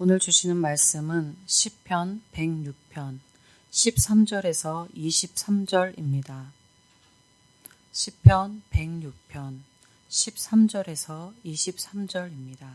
오늘 주시는 말씀은 시편 106편 13절에서 23절입니다. 시편 106편 13절에서 23절입니다.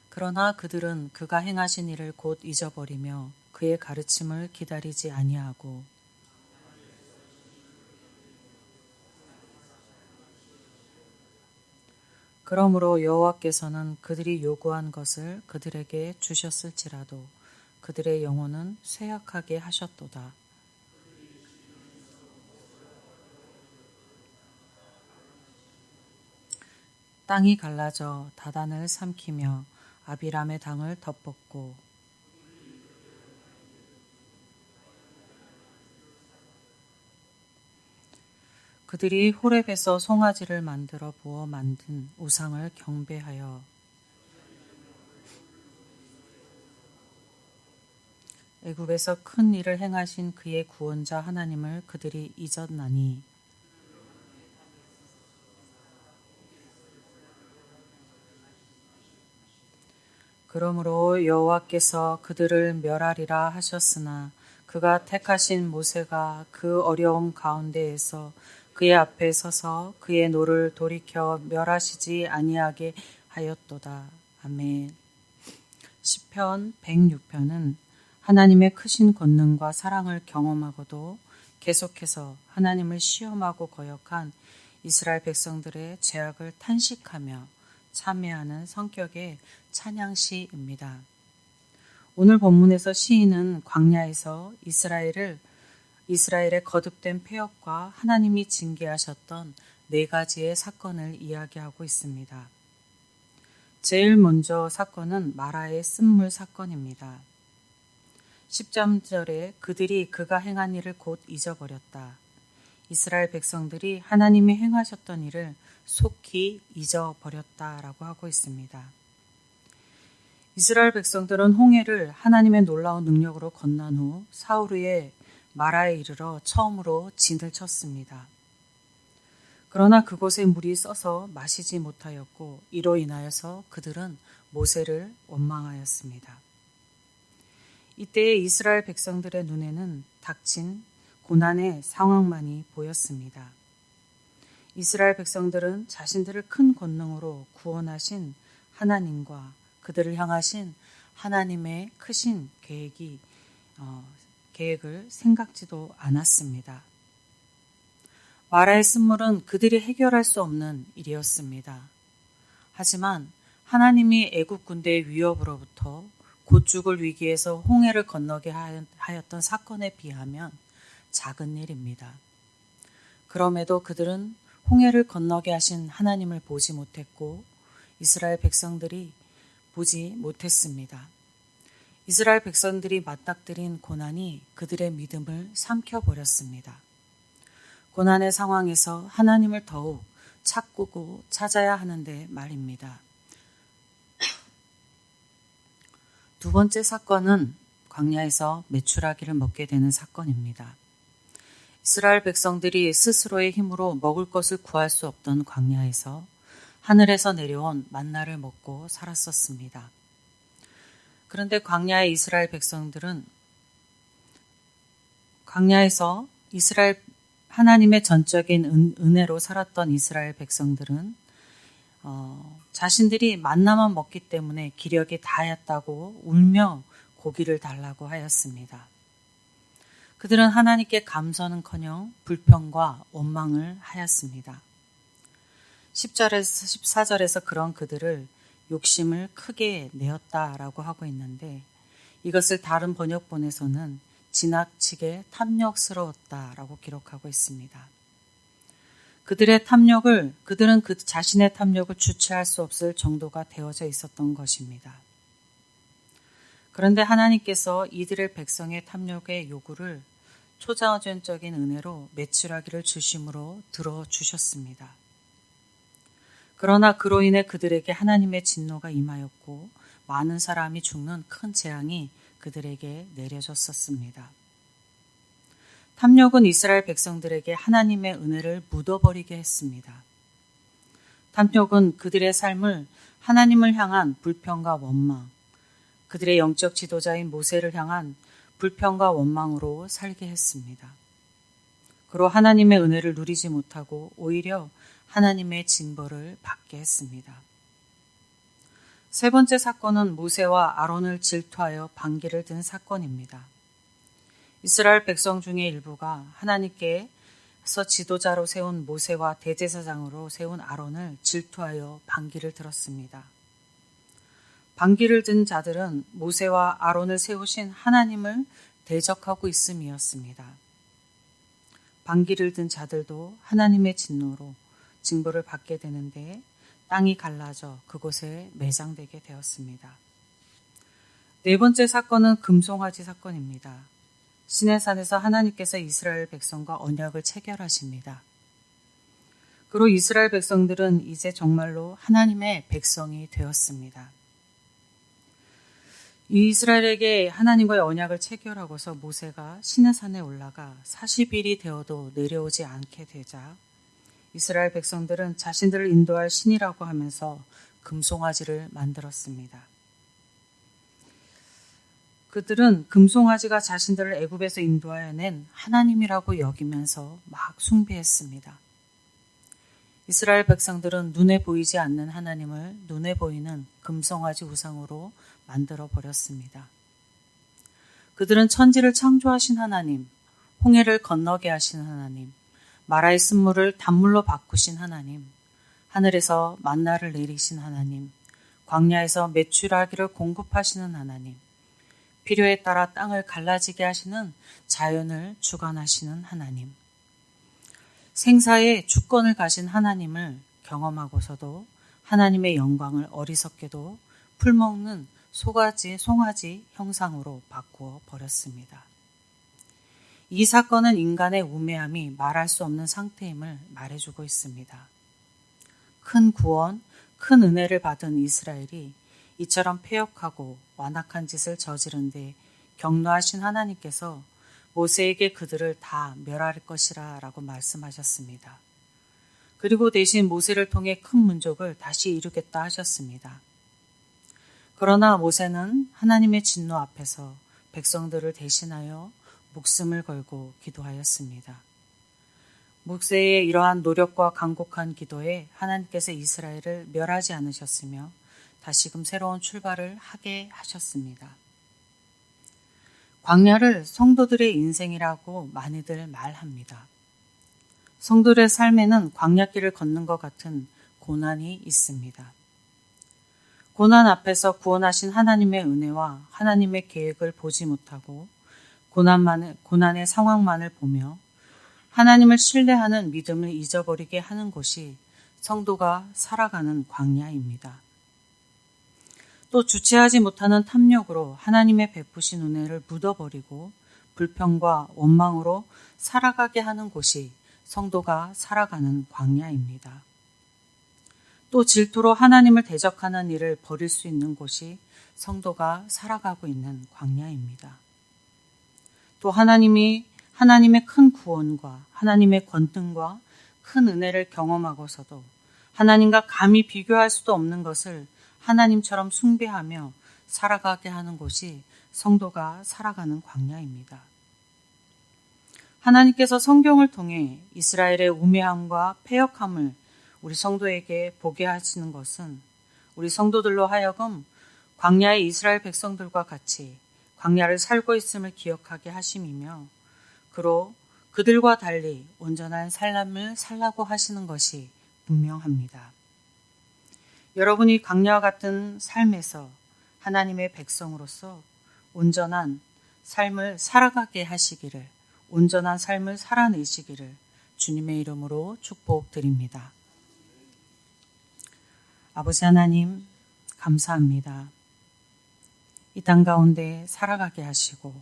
그러나 그들은 그가 행하신 일을 곧 잊어버리며 그의 가르침을 기다리지 아니하고 그러므로 여호와께서는 그들이 요구한 것을 그들에게 주셨을지라도 그들의 영혼은 쇠약하게 하셨도다. 땅이 갈라져 다단을 삼키며 아비람의 당을 덮었고 그들이 호렙에서 송아지를 만들어 부어 만든 우상을 경배하여 애굽에서 큰 일을 행하신 그의 구원자 하나님을 그들이 잊었나니 그러므로 여호와께서 그들을 멸하리라 하셨으나 그가 택하신 모세가 그 어려움 가운데에서 그의 앞에 서서 그의 노를 돌이켜 멸하시지 아니하게 하였도다. 아멘. 시편 106편은 하나님의 크신 권능과 사랑을 경험하고도 계속해서 하나님을 시험하고 거역한 이스라엘 백성들의 죄악을 탄식하며 참회하는 성격의 찬양시입니다. 오늘 본문에서 시인은 광야에서 이스라엘의 거듭된 폐역과 하나님이 징계하셨던 4가지의 사건을 이야기하고 있습니다. 제일 먼저 사건은 마라의 쓴물 사건입니다. 13절에 그들이 그가 행한 일을 곧 잊어버렸다. 이스라엘 백성들이 하나님이 행하셨던 일을 속히 잊어버렸다라고 하고 있습니다. 이스라엘 백성들은 홍해를 하나님의 놀라운 능력으로 건넌 후 사우르의 마라에 이르러 처음으로 진을 쳤습니다. 그러나 그곳에 물이 써서 마시지 못하였고 이로 인하여서 그들은 모세를 원망하였습니다. 이때에 이스라엘 백성들의 눈에는 닥친 고난의 상황만이 보였습니다. 이스라엘 백성들은 자신들을 큰 권능으로 구원하신 하나님과 그들을 향하신 하나님의 크신 계획을 생각지도 않았습니다. 마라의 쓴물은 그들이 해결할 수 없는 일이었습니다. 하지만 하나님이 애굽 군대의 위협으로부터 곧 죽을 위기에서 홍해를 건너게 하였던 사건에 비하면 작은 일입니다. 그럼에도 그들은 홍해를 건너게 하신 하나님을 보지 못했고 이스라엘 백성들이 보지 못했습니다. 이스라엘 백성들이 맞닥뜨린 고난이 그들의 믿음을 삼켜버렸습니다. 고난의 상황에서 하나님을 더욱 찾고 찾아야 하는데 말입니다. 두 번째 사건은 광야에서 메추라기를 먹게 되는 사건입니다. 이스라엘 백성들이 스스로의 힘으로 먹을 것을 구할 수 없던 광야에서 하늘에서 내려온 만나를 먹고 살았었습니다. 그런데 광야의 이스라엘 백성들은 광야에서 하나님의 전적인 은혜로 살았던 이스라엘 백성들은 자신들이 만나만 먹기 때문에 기력이 다하였다고 울며 고기를 달라고 하였습니다. 그들은 하나님께 감사는커녕 불평과 원망을 하였습니다. 10절에서 14절에서 그런 그들을 욕심을 크게 내었다라고 하고 있는데 이것을 다른 번역본에서는 지나치게 탐욕스러웠다라고 기록하고 있습니다. 그들은 그 자신의 탐욕을 주체할 수 없을 정도가 되어져 있었던 것입니다. 그런데 하나님께서 이들의 백성의 탐욕의 요구를 초자연적인 은혜로 메추라기를 주심으로 들어주셨습니다. 그러나 그로 인해 그들에게 하나님의 진노가 임하였고 많은 사람이 죽는 큰 재앙이 그들에게 내려졌었습니다. 탐욕은 이스라엘 백성들에게 하나님의 은혜를 묻어버리게 했습니다. 탐욕은 그들의 삶을 하나님을 향한 불평과 원망, 그들의 영적 지도자인 모세를 향한 불평과 원망으로 살게 했습니다. 그로 하나님의 은혜를 누리지 못하고 오히려 하나님의 징벌을 받게 했습니다. 세 번째 사건은 모세와 아론을 질투하여 반기를 든 사건입니다. 이스라엘 백성 중에 일부가 하나님께서 지도자로 세운 모세와 대제사장으로 세운 아론을 질투하여 반기를 들었습니다. 반기를 든 자들은 모세와 아론을 세우신 하나님을 대적하고 있음이었습니다. 반기를 든 자들도 하나님의 진노로 징벌을 받게 되는데 땅이 갈라져 그곳에 매장되게 되었습니다. 네 번째 사건은 금송아지 사건입니다. 시내산에서 하나님께서 이스라엘 백성과 언약을 체결하십니다. 그로 이스라엘 백성들은 이제 정말로 하나님의 백성이 되었습니다. 이스라엘에게 하나님과의 언약을 체결하고서 모세가 시내산에 올라가 40일이 되어도 내려오지 않게 되자 이스라엘 백성들은 자신들을 인도할 신이라고 하면서 금송아지를 만들었습니다. 그들은 금송아지가 자신들을 애굽에서 인도하여 낸 하나님이라고 여기면서 막 숭배했습니다. 이스라엘 백성들은 눈에 보이지 않는 하나님을 눈에 보이는 금송아지 우상으로 만들어 버렸습니다. 그들은 천지를 창조하신 하나님, 홍해를 건너게 하신 하나님, 마라의 쓴물을 단물로 바꾸신 하나님, 하늘에서 만나를 내리신 하나님, 광야에서 메추라기를 공급하시는 하나님, 필요에 따라 땅을 갈라지게 하시는 자연을 주관하시는 하나님, 생사의 주권을 가신 하나님을 경험하고서도 하나님의 영광을 어리석게도 풀먹는 송아지 형상으로 바꾸어 버렸습니다. 이 사건은 인간의 우매함이 말할 수 없는 상태임을 말해주고 있습니다. 큰 구원, 큰 은혜를 받은 이스라엘이 이처럼 패역하고 완악한 짓을 저지른 데 격노하신 하나님께서 모세에게 그들을 다 멸할 것이라 라고 말씀하셨습니다. 그리고 대신 모세를 통해 큰 민족을 다시 이루겠다 하셨습니다. 그러나 모세는 하나님의 진노 앞에서 백성들을 대신하여 목숨을 걸고 기도하였습니다. 모세의 이러한 노력과 간곡한 기도에 하나님께서 이스라엘을 멸하지 않으셨으며 다시금 새로운 출발을 하게 하셨습니다. 광야를 성도들의 인생이라고 많이들 말합니다. 성도들의 삶에는 광야길을 걷는 것 같은 고난이 있습니다. 고난 앞에서 구원하신 하나님의 은혜와 하나님의 계획을 보지 못하고 고난의 상황만을 보며 하나님을 신뢰하는 믿음을 잊어버리게 하는 곳이 성도가 살아가는 광야입니다. 또 주체하지 못하는 탐욕으로 하나님의 베푸신 은혜를 묻어버리고 불평과 원망으로 살아가게 하는 곳이 성도가 살아가는 광야입니다. 또 질투로 하나님을 대적하는 일을 벌일 수 있는 곳이 성도가 살아가고 있는 광야입니다. 또 하나님의 큰 구원과 하나님의 권능과 큰 은혜를 경험하고서도 하나님과 감히 비교할 수도 없는 것을 하나님처럼 숭배하며 살아가게 하는 곳이 성도가 살아가는 광야입니다. 하나님께서 성경을 통해 이스라엘의 우매함과 패역함을 우리 성도에게 보게 하시는 것은 우리 성도들로 하여금 광야의 이스라엘 백성들과 같이 광야를 살고 있음을 기억하게 하심이며 그로 그들과 달리 온전한 삶을 살라고 하시는 것이 분명합니다. 여러분이 광야와 같은 삶에서 하나님의 백성으로서 온전한 삶을 살아가게 하시기를, 온전한 삶을 살아내시기를 주님의 이름으로 축복드립니다. 아버지 하나님, 감사합니다. 이 땅 가운데 살아가게 하시고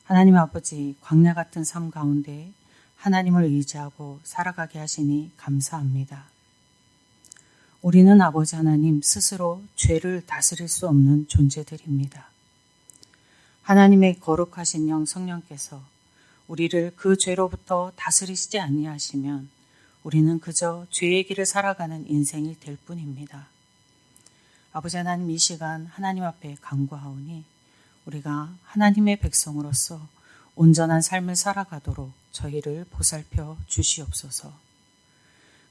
하나님 아버지 광야 같은 삶 가운데 하나님을 의지하고 살아가게 하시니 감사합니다. 우리는 아버지 하나님 스스로 죄를 다스릴 수 없는 존재들입니다. 하나님의 거룩하신 영 성령께서 우리를 그 죄로부터 다스리시지 아니하시면 우리는 그저 죄의 길을 살아가는 인생이 될 뿐입니다. 아버지 하나님, 이 시간 하나님 앞에 간구하오니 우리가 하나님의 백성으로서 온전한 삶을 살아가도록 저희를 보살펴 주시옵소서.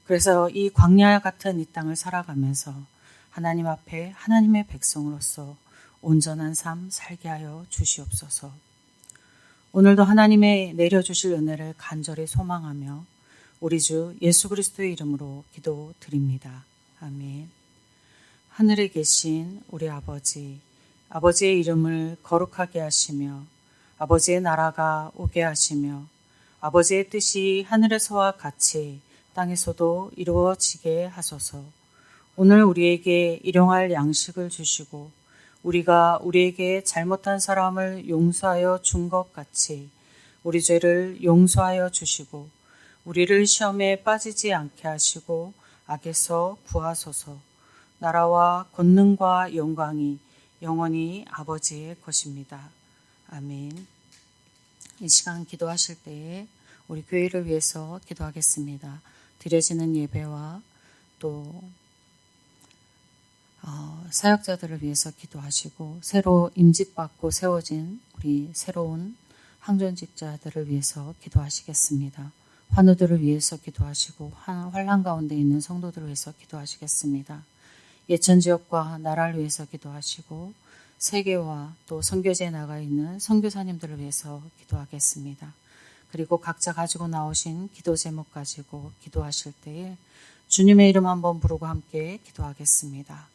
그래서 이 광야 같은 이 땅을 살아가면서 하나님 앞에 하나님의 백성으로서 온전한 삶 살게 하여 주시옵소서. 오늘도 하나님의 내려주실 은혜를 간절히 소망하며 우리 주 예수 그리스도의 이름으로 기도드립니다. 아멘. 하늘에 계신 우리 아버지, 아버지의 이름을 거룩하게 하시며 아버지의 나라가 오게 하시며 아버지의 뜻이 하늘에서와 같이 땅에서도 이루어지게 하소서. 오늘 우리에게 일용할 양식을 주시고 우리가 우리에게 잘못한 사람을 용서하여 준 것 같이 우리 죄를 용서하여 주시고 우리를 시험에 빠지지 않게 하시고 악에서 구하소서. 나라와 권능과 영광이 영원히 아버지의 것입니다. 아멘. 이 시간 기도하실 때에 우리 교회를 위해서 기도하겠습니다. 드려지는 예배와 또 사역자들을 위해서 기도하시고 새로 임직받고 세워진 우리 새로운 항전직자들을 위해서 기도하시겠습니다. 환우들을 위해서 기도하시고 환난 가운데 있는 성도들을 위해서 기도하시겠습니다. 예천지역과 나라를 위해서 기도하시고 세계와 또 선교지에 나가 있는 선교사님들을 위해서 기도하겠습니다. 그리고 각자 가지고 나오신 기도 제목 가지고 기도하실 때에 주님의 이름 한번 부르고 함께 기도하겠습니다.